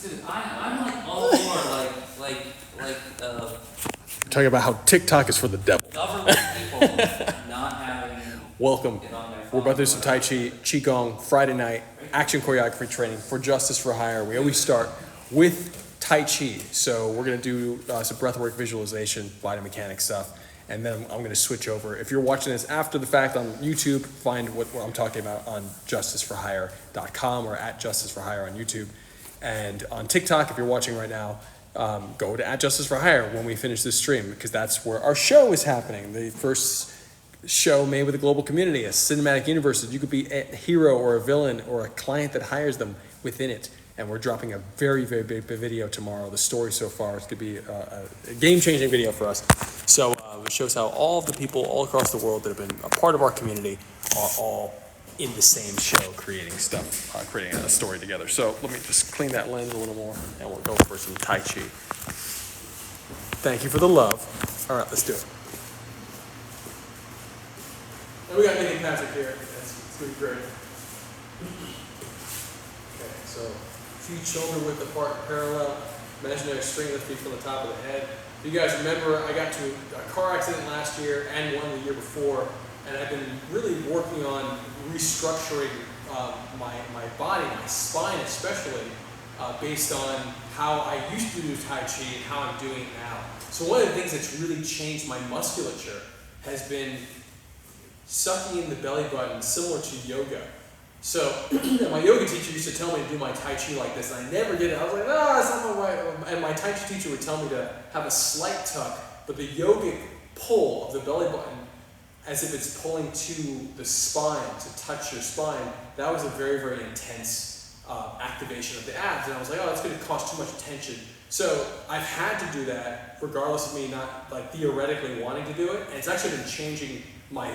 Dude, I'm like all for We're talking about how TikTok is for the devil. government people not having Welcome. it on their phone. We're about to do some Tai Chi, Qigong, Friday night, action choreography training for Justice for Hire. We always start with Tai Chi. So we're going to do some breathwork visualization, body mechanics stuff. And then I'm going to switch over. If you're watching this after the fact on YouTube, find what I'm talking about on justiceforhire.com or at Justice for Hire on YouTube. And on TikTok, if you're watching right now, go to at Justice for Hire when we finish this stream, because that's where our show is happening. The first show made with a global community, a cinematic universe that you could be a hero or a villain or a client that hires them within it. And we're dropping a very, very big video tomorrow. The story so far is going to be a game-changing video for us. So it shows how all of the people all across the world that have been a part of our community are all in the same show, creating stuff, creating a story together. So let me just clean that lens a little more, and we'll go for some Tai Chi. Thank you for the love. All right, let's do it. And we got Nick and Patrick here. It's going to be great. Okay, so feet shoulder width apart, parallel. Imaginary string lifting from the top of the head. If you guys remember, I got to a car accident last year and one the year before, and I've been really working on restructuring my body, my spine especially, based on how I used to do Tai Chi and how I'm doing it now. So one of the things that's really changed my musculature has been sucking in the belly button, similar to yoga. So my yoga teacher used to tell me to do my Tai Chi like this, and I never did it. I was like, it's not my way. And my Tai Chi teacher would tell me to have a slight tuck, but the yogic pull of the belly button, as if it's pulling to the spine, to touch your spine, that was a very, very intense activation of the abs. And I was like, that's going to cause too much tension. So I've had to do that, regardless of me not like theoretically wanting to do it. And it's actually been changing my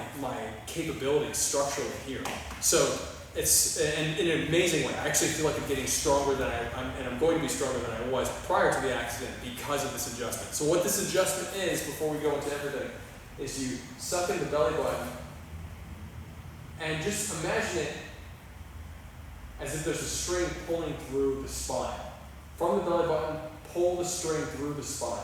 capabilities structurally here. So it's in an amazing way. I actually feel like I'm getting stronger than I'm going to be stronger than I was prior to the accident because of this adjustment. So what this adjustment is, before we go into everything, is you suck in the belly button and just imagine it as if there's a string pulling through the spine. From the belly button, pull the string through the spine.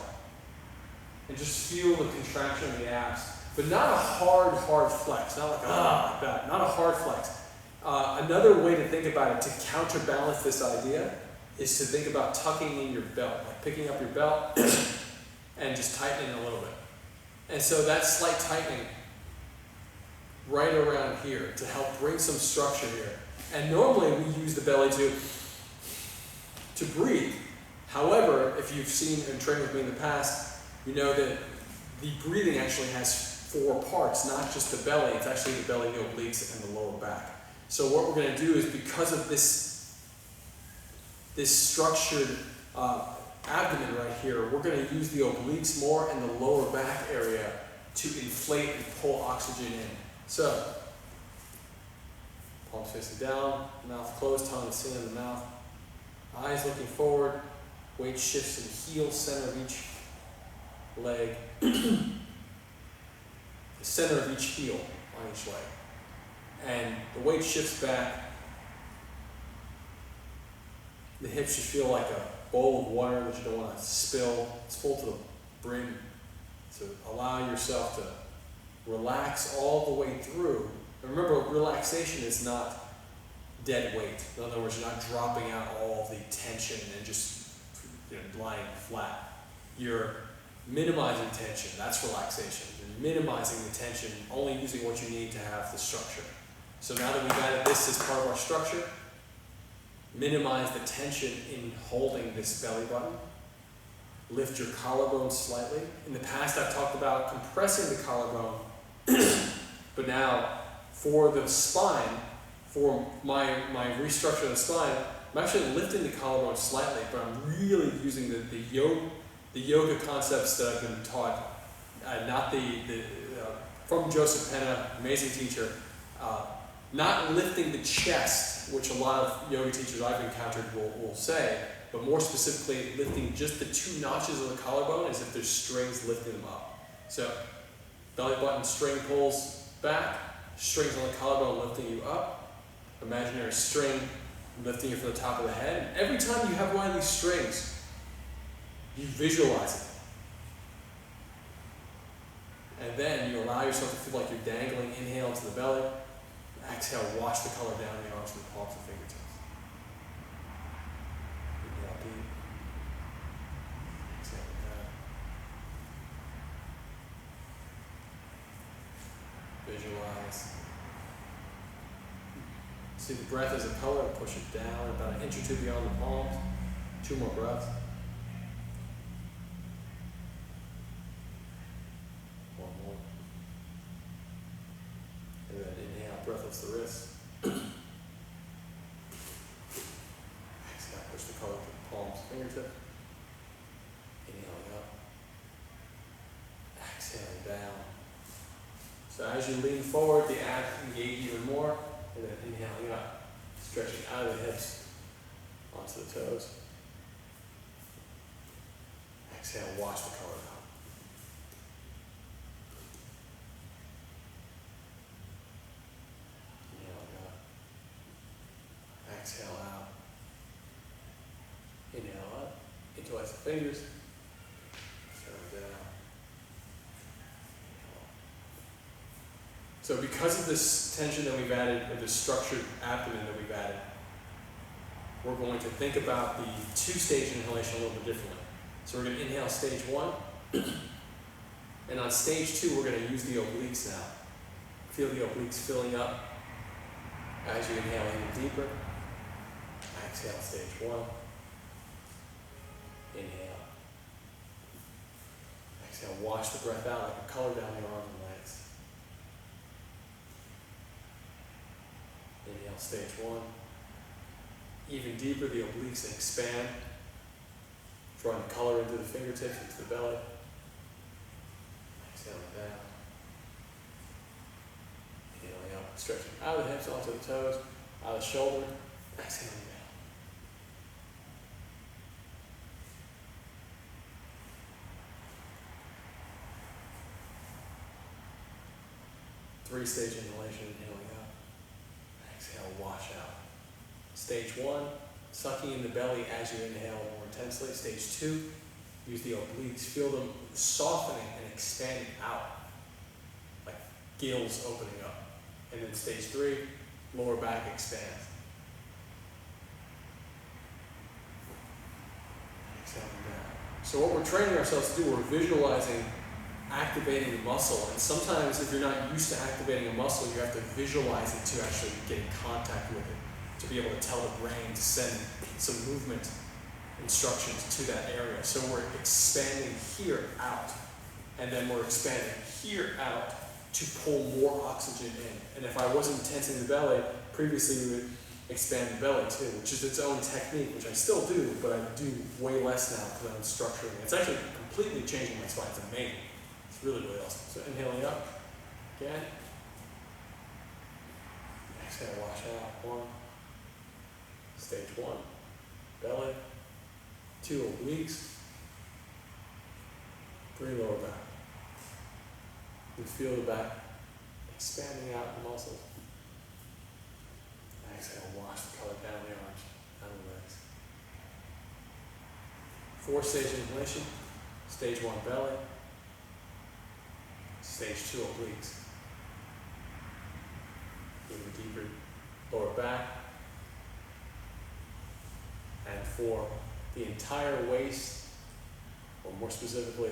And just feel the contraction of the abs. But not a hard flex, not like, like that, not a hard flex. Another way to think about it, to counterbalance this idea, is to think about tucking in your belt, like picking up your belt and just tightening a little bit. And so that slight tightening right around here to help bring some structure here. And normally we use the belly to breathe. However, if you've seen and trained with me in the past, you know that the breathing actually has 4 parts, not just the belly. It's actually the belly, the obliques, and the lower back. So what we're going to do is, because of this structured abdomen right here, we're going to use the obliques more and the lower back area to inflate and pull oxygen in. So, palms facing down, mouth closed, tongue and chin in the mouth, eyes looking forward, weight shifts to the heel, center of each leg, the center of each heel on each leg. And the weight shifts back. The hips should feel like a bowl of water that you don't want to spill. It's full to the brim. So allow yourself to relax all the way through. And remember, relaxation is not dead weight. In other words, you're not dropping out all the tension and just lying flat. You're minimizing tension. That's relaxation. You're minimizing the tension, only using what you need to have the structure. So now that we've added this as part of our structure, minimize the tension in holding this belly button. Lift your collarbone slightly. In the past, I've talked about compressing the collarbone, but now for the spine, for my restructure of the spine, I'm actually lifting the collarbone slightly, but I'm really using the yoga concepts that I've been taught, not from Joseph Penna, amazing teacher. Not lifting the chest, which a lot of yoga teachers I've encountered will say, but more specifically lifting just the 2 notches of the collarbone as if there's strings lifting them up. So belly button string pulls back, strings on the collarbone lifting you up, imaginary string lifting it from the top of the head. And every time you have one of these strings, you visualize it. And then you allow yourself to feel like you're dangling. Inhale into the belly. Exhale, wash the color down the arms and the palms and fingertips. Inhale deep. Exhale down. Visualize. See the breath as a color, push it down about an inch or two beyond the palms. 2 more breaths. 1 more. And then inhale, breath lifts the wrist. Exhale, push the color to the palms, fingertips. Inhaling up. Exhaling down. So as you lean forward, the abs engage even more. And then inhaling up, stretching out of the hips onto the toes. Exhale, wash the color out. Inhaling up. Exhale out. Inhale up. Interlace the fingers. Exhale down. So because of this tension that we've added, or this structured abdomen that we've added, we're going to think about the 2-stage inhalation a little bit differently. So we're going to inhale stage 1, and on stage 2 we're going to use the obliques now. Feel the obliques filling up as you inhale even deeper. Exhale stage 1. Inhale. Exhale, wash the breath out like a color down the arms and legs. Inhale, stage 1. Even deeper, the obliques expand, drawing color into the fingertips, into the belly. Exhaling down. Inhaling up, stretching out of the hips onto the toes, out of the shoulder. Exhaling down. 3-stage inhalation, inhaling up. Exhale, wash out. Stage 1, sucking in the belly as you inhale more intensely. Stage 2, use the obliques. Feel them softening and expanding out, like gills opening up. And then stage 3, lower back expands. Exhaling down. So what we're training ourselves to do, we're visualizing activating the muscle. And sometimes if you're not used to activating a muscle, you have to visualize it to actually get in contact with it, to be able to tell the brain to send some movement instructions to that area. So we're expanding here out, and then we're expanding here out to pull more oxygen in. And if I wasn't tensing the belly, previously we would expand the belly too, which is its own technique, which I still do, but I do way less now because I'm structuring it. It's actually completely changing my spine. It's amazing. It's really, really awesome. So inhaling up, again. Exhale, wash out. 1. Stage 1, belly. 2, obliques. 3, lower back. You feel the back expanding out the muscles. Exhale, wash the color down the arms, down the legs. 4-stage inhalation. Stage 1, belly. Stage 2, obliques. Even deeper, lower back. And for the entire waist, or more specifically,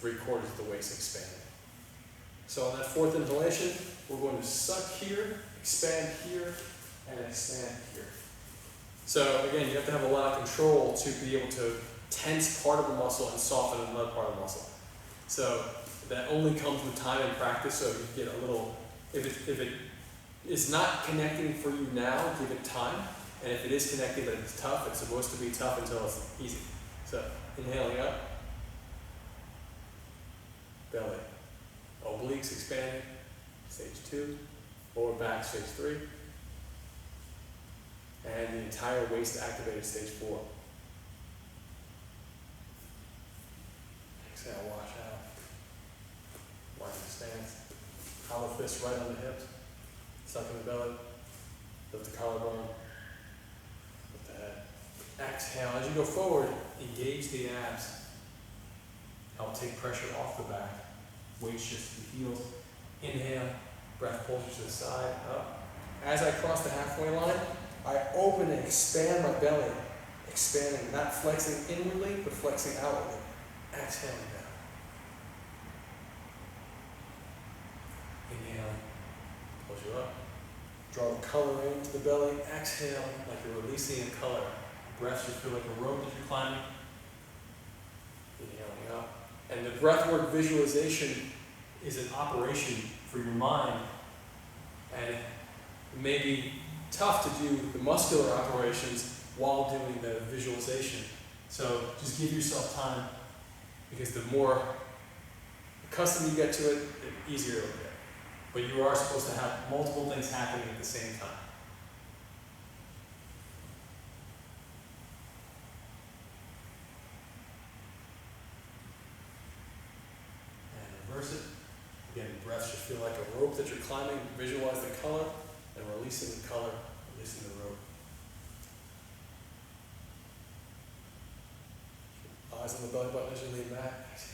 3/4 of the waist expanded. So on that 4th inhalation, we're going to suck here, expand here, and expand here. So again, you have to have a lot of control to be able to tense part of the muscle and soften another part of the muscle. So that only comes with time and practice. So you get a little, if it is not connecting for you now, give it time. And if it is connecting but it's tough, it's supposed to be tough until it's easy. So inhaling up, belly, obliques expanding, stage 2, lower back, stage 3, and the entire waist activated, stage 4. Exhale, wash out. Widen the stance. Hollow fist. fist right on the hips, suck in the belly, lift the collarbone, lift the head. Exhale, as you go forward, engage the abs. Help take pressure off the back. Weight shifts to the heels. Inhale, breath pulls you to the side, up. As I cross the halfway line, I open and expand my belly. Expanding, not flexing inwardly, but flexing outwardly. Exhaling down. Inhaling, pulls you up. Draw the color into the belly. Exhale, like you're releasing a color. Breath should feel like a rope that you're climbing. Inhaling up. And the breathwork visualization is an operation for your mind. And it may be tough to do the muscular operations while doing the visualization. So just give yourself time, because the more accustomed you get to it, the easier it'll get. But you are supposed to have multiple things happening at the same time. And reverse it. Again, the breath should feel like a rope that you're climbing. Visualize the color and releasing the color, releasing the rope. Eyes on the belly button as you lean back. Exhale.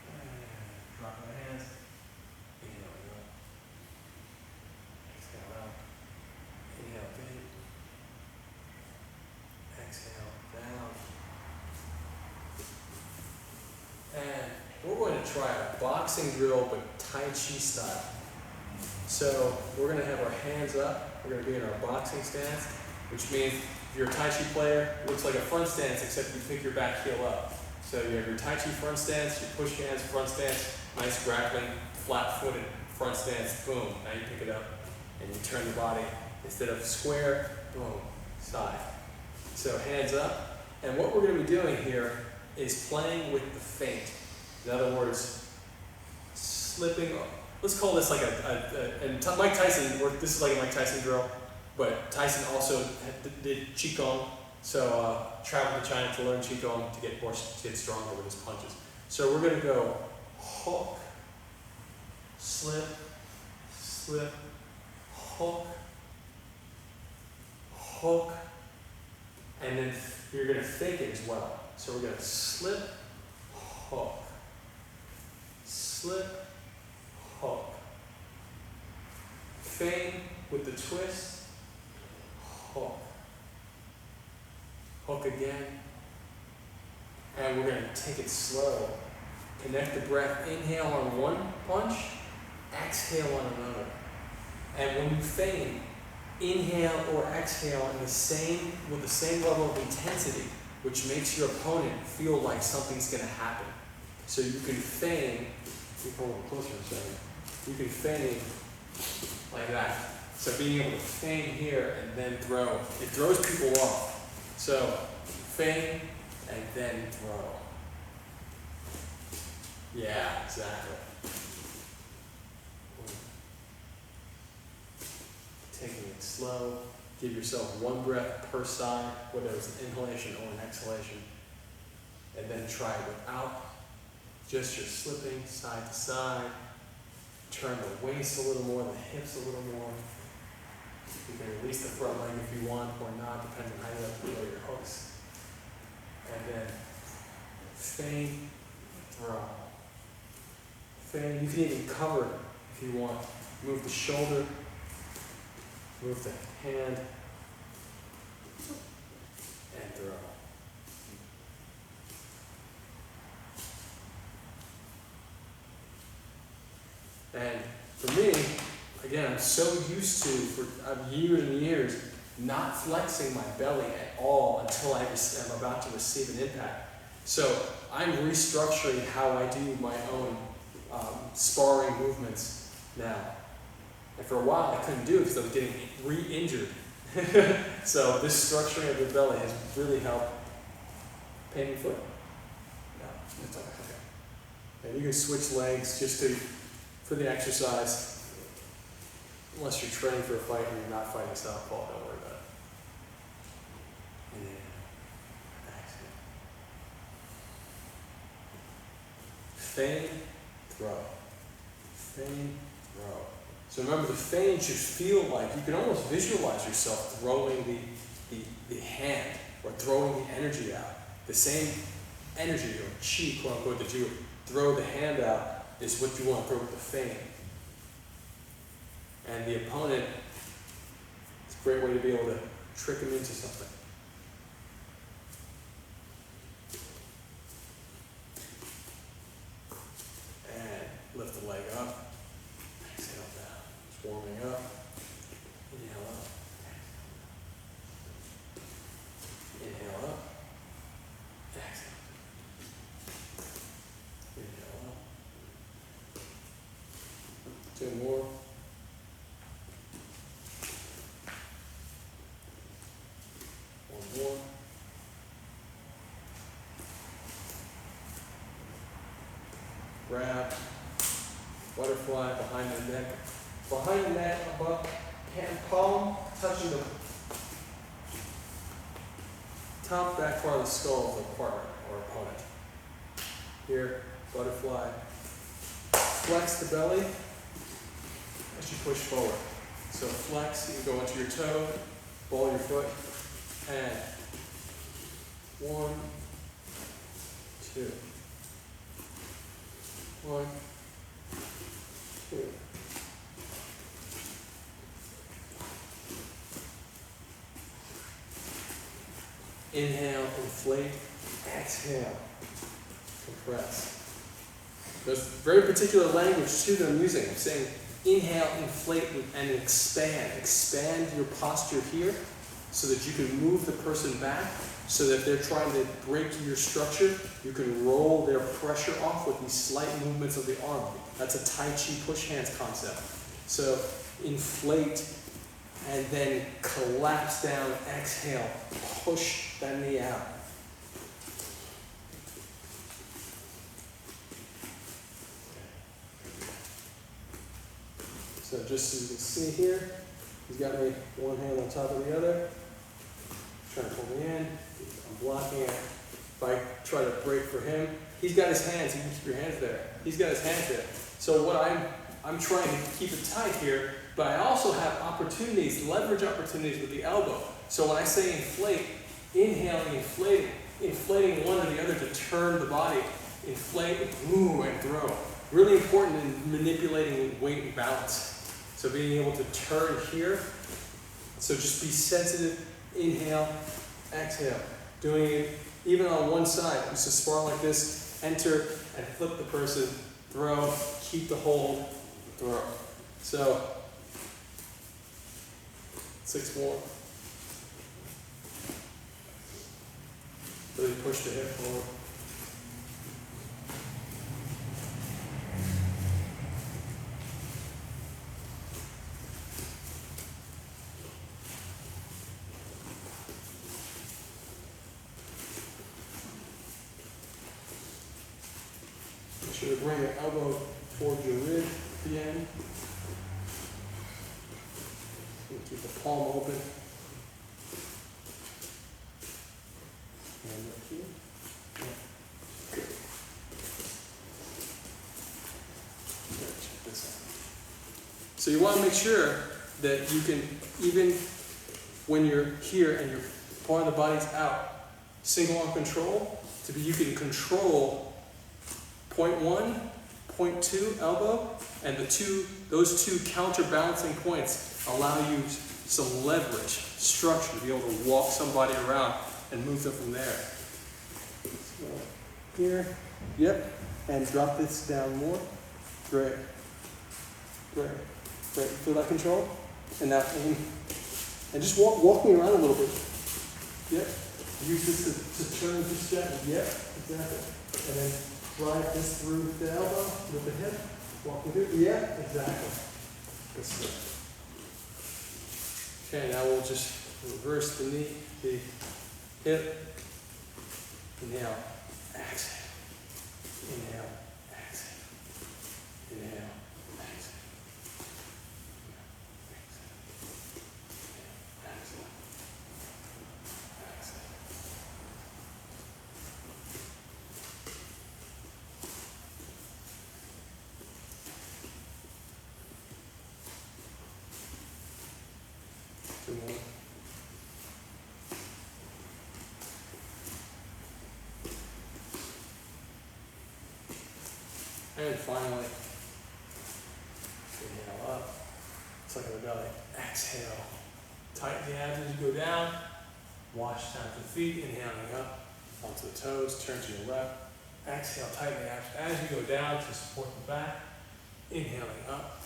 And drop my hands. Inhale up. Exhale out. Inhale deep. Exhale down. And we're going to try a boxing drill, but Tai Chi style. So we're going to have our hands up. We're going to be in our boxing stance, which means if you're a Tai Chi player, it looks like a front stance, except you pick your back heel up. So you have your Tai Chi front stance, you push hands, front stance, nice grappling, flat-footed front stance, boom. Now you pick it up and you turn the body. Instead of square, boom, side. So hands up, and what we're going to be doing here is playing with the feint. In other words, slipping, let's call this like Mike Tyson, this is like a Mike Tyson drill, but Tyson also did Qigong, so traveled to China to learn Qigong to get stronger with his punches. So we're going to go hook, slip, slip, hook, hook, and then you're going to fake it as well. So we're going to slip, hook, slip, hook. Feint with the twist, hook. Hook again. And we're going to take it slow. Connect the breath. Inhale on one punch, exhale on another. And when you feint, inhale or exhale with the same level of intensity, which makes your opponent feel like something's going to happen. So you can feint, let me pull a little closer a second. You can feint like that. So being able to feint here and then throw, it throws people off. So feint and then throw. Yeah, exactly. Taking it slow. Give yourself one breath per side, whether it's an inhalation or an exhalation. And then try it without. Just your slipping side to side. Turn the waist a little more, the hips a little more. You can release the front leg if you want or not, depending on how you like to throw your hooks. And then feint, throw. Feint, you can even cover if you want. Move the shoulder, move the hand, and throw. And for me, again, I'm so used to, for years and years, not flexing my belly at all until I'm about to receive an impact. So I'm restructuring how I do my own sparring movements now. And for a while I couldn't do it because I was getting re-injured. So this structuring of the belly has really helped. Pain in the foot? No, it's okay. And you can switch legs just for the exercise. Unless you're training for a fight and you're not fighting southpaw, don't worry about it. And then exhale. Feign, throw. Feign, throw. So remember, the feign should feel like you can almost visualize yourself throwing the hand or throwing the energy out. The same energy or chi, quote unquote, that you would throw the hand out is what you want to throw with the feign. And the opponent, it's a great way to be able to trick him into something. And lift the leg up. Exhale down. It's warming up. Inhale up. Inhale up. Exhale. Inhale up. 2 more. More. Grab, butterfly behind the neck. Behind the neck, above, hand palm touching the top back part of the skull of the partner or opponent. Here, butterfly. Flex the belly as you push forward. So flex, you can go into your toe, ball your foot. And 1, 2. 1, 2. Inhale, inflate. Exhale, compress. There's very particular language too that I'm using. I'm saying inhale, inflate, and expand. Expand your posture here, so that you can move the person back, so that if they're trying to break your structure, you can roll their pressure off with these slight movements of the arm. That's a Tai Chi push hands concept. So inflate and then collapse down, exhale, push that knee out. So just so you can see here, he's got me one hand on top of the other. Trying to pull me in. I'm blocking it. If I try to break for him, he's got his hands. You can keep your hands there. He's got his hands there. So what I'm trying to keep it tight here, but I also have opportunities, leverage opportunities with the elbow. So when I say inflate, inhaling, inflating one or the other to turn the body, inflate, move, and throw. Really important in manipulating weight and balance. So being able to turn here. So just be sensitive. Inhale, exhale. Doing it even on one side. Just to spar like this, enter and flip the person, throw, keep the hold, throw. So, 6 more. Really push the hip forward. Make sure to bring your elbow towards your rib at the end. Keep the palm open. And up here. Good. Check this out. So you want to make sure that you can, even when you're here and your part of the body's out, single arm control, you can control point 1, point 2 elbow, and those two counterbalancing points allow you some leverage, structure to be able to walk somebody around and move them from there. So here, yep, and drop this down more. Great, great, great. Feel that control? And now aim, and just walk me around a little bit. Yep. Use this to turn this step. Yep, exactly. And then drive this through with the elbow, with the hip. Walking through. Yeah, exactly. That's good. Okay, now we'll just reverse the knee, the hip. Inhale, exhale. Inhale, exhale. Inhale. Exhale. Exhale. Exhale. 2 more. And finally, inhale up, suck in the belly, exhale. Tighten the abs as you go down, wash down to the feet, inhaling up, onto the toes, turn to your left. Exhale, tighten the abs as you go down to support the back, inhaling up.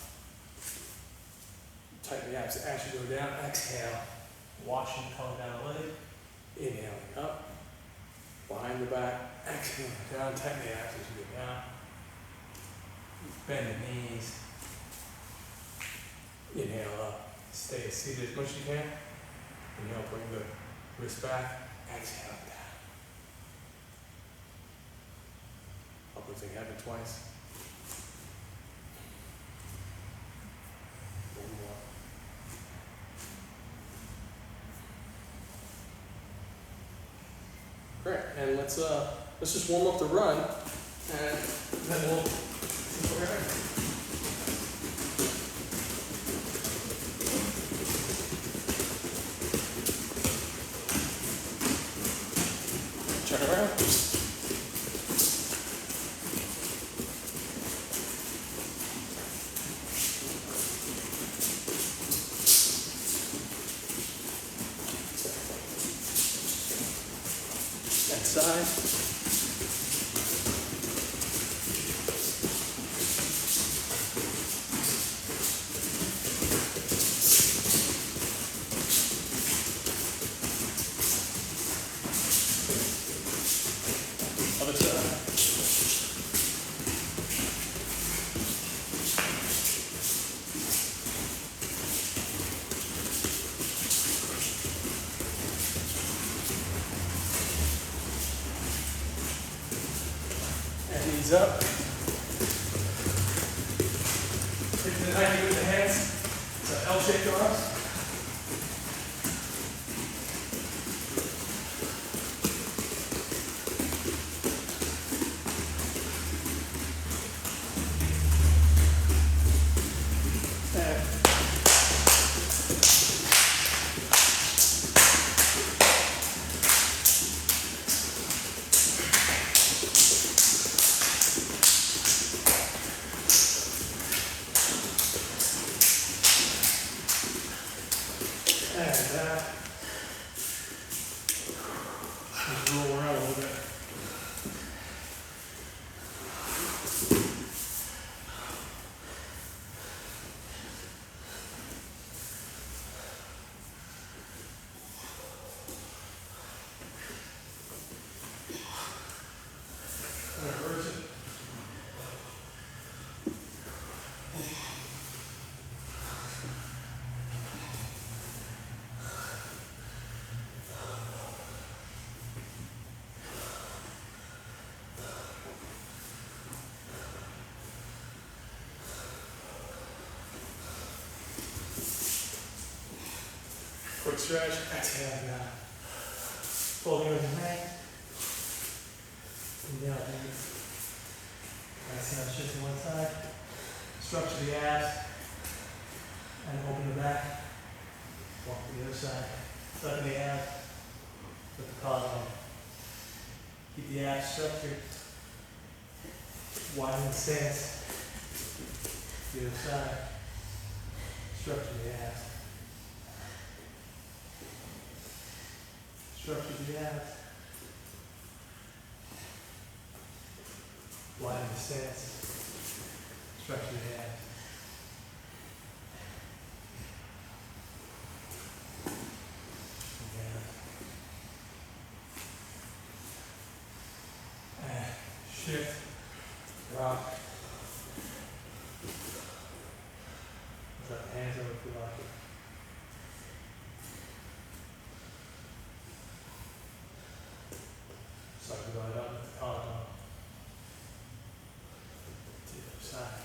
Tighten the abs as you go down, exhale, washing the color down the leg, inhaling up, behind the back, exhaling down, tighten the abs as you go down. Bend the knees. Inhale up. Stay seated as much as you can. Inhale, bring the wrist back. Exhale down. Uplifting heaven twice. One more. Great. And let's just warm up the run, and then we'll. Turn around. That side. Other side. And knees up. Take the 90 with the hands. So L-shaped arms. Just roll around a little bit. Reverse it. Quick stretch, exhale down. Folding with your hand. And down, hands. Exhale, shift to one side. Structure the abs. And open the back. Walk to the other side. Tuck in the abs. Put the collarbone. Keep the abs structured. Widen the stance. The other side. Structure the abs. Structure the abs. Widen the stance. Structure the abs. And shift. Rock. Put the hands over if you like it. Start to go up with the collarbone. To the other side.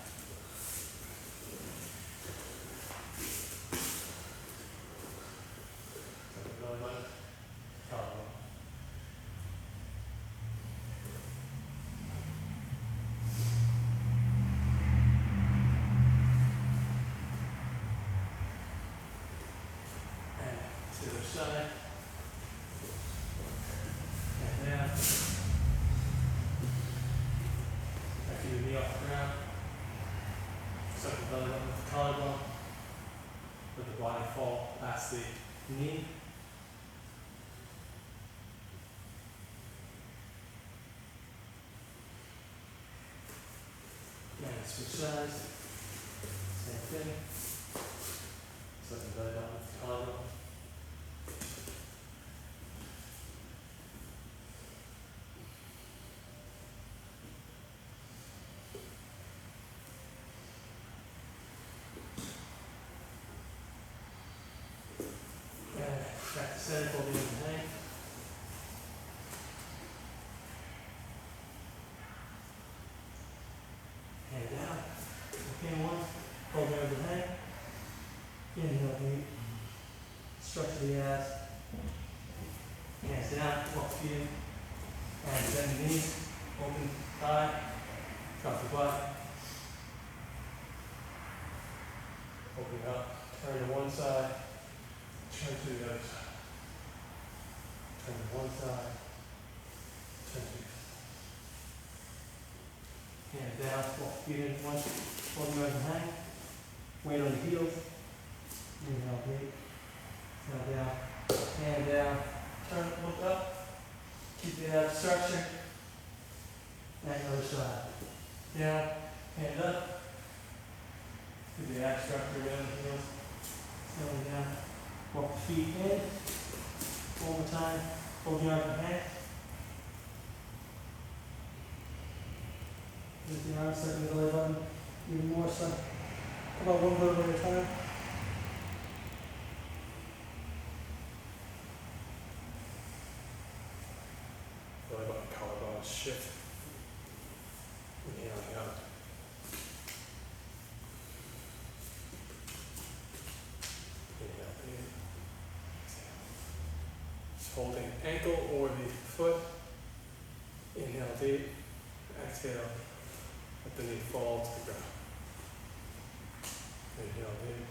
side. And down. Back to your knee off the ground. Suck the belly button with the collarbone. Let the body fall past the knee. And switch sides. Same thing. Suck the belly button with the collarbone. Back to center, holding in the hang. Hand down. Okay, one. Hold over the hang. Inhale, deep. Structure the abs. Hands down, walk feet in. And bend the knees. Open thigh. Drop the butt. Open up. Turn to one side. Turn to the other side. Turn to one side. Turn to the other. Hands down, walk feet in once. Holding over the hang. Weight on the heels. Inhale, deep. Exhale down. Hand down. Turn, look up. Keep the abs structured. And other side. Down. Hand up. Keep the abs structured around the heels. Exhaling down. Walk the feet in. One more time. Hold your arm in the hand. Lift the arms, sucking the belly button. Even more so. How about one vertebra at a time? Belly button, collarbone shift. Inhaling up. Inhale in. Exhale. Just holding ankle or the foot. Inhale deep. Exhale. Let the knee fall to the ground. Inhale deep.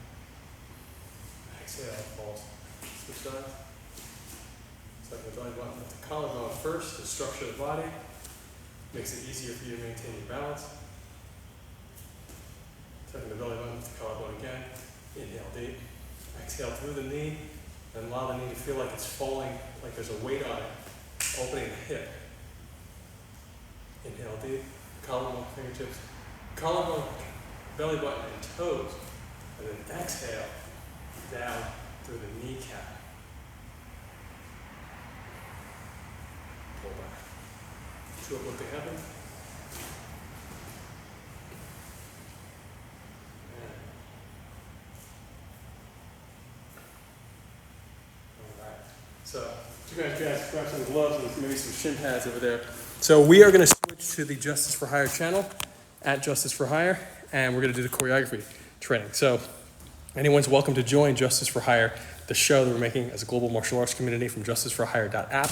Exhale, falls. Switch sides. Suck the belly button with the collarbone first to structure the body. Makes it easier for you to maintain your balance. Tucking the belly button with the collarbone again. Inhale deep. Exhale through the knee and allow the knee to feel like it's falling, like there's a weight on it, opening the hip. Inhale deep. Collarbone, fingertips. Collarbone, belly button, and toes. And then exhale down through the kneecap. Pull back. Two up, lifting heaven. Alright. So, you guys grab some gloves and maybe some shin pads over there. So we are going to switch to the Justice for Hire channel, at Justice for Hire, and we're going to do the choreography training. So anyone's welcome to join Justice for Hire, the show that we're making as a global martial arts community from justiceforhire.app.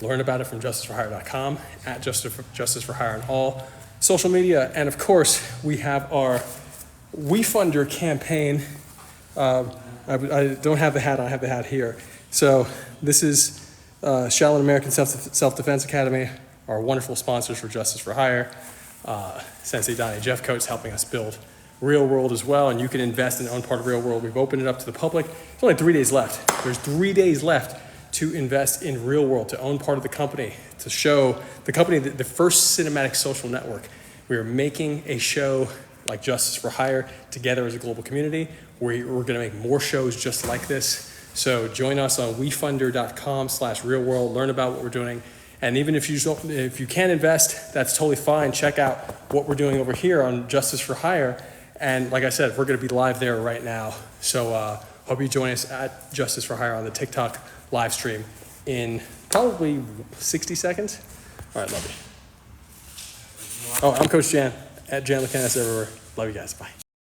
Learn about it from justiceforhire.com, at Justice for Hire on all social media. And of course, we have our WeFunder campaign. I don't have the hat, I have the hat here. So this is Shaolin American Self-Defense Academy, our wonderful sponsors for Justice for Hire. Sensei Donnie Jeff Coates helping us build Real World as well, and you can invest and own part of Real World. We've opened it up to the public. There's only 3 days left. There's 3 days left to invest in Real World, to own part of the company, to show the company the first cinematic social network. We are making a show like Justice for Hire together as a global community. We're going to make more shows just like this. So join us on wefunder.com/realworld. Learn about what we're doing. And even if you can't invest, that's totally fine. Check out what we're doing over here on Justice for Hire. And like I said, we're going to be live there right now. So hope you join us at Justice for Hire on the TikTok live stream in probably 60 seconds. All right, love you. Oh, I'm Coach Jan, at Jan Lucanus everywhere. Love you guys. Bye.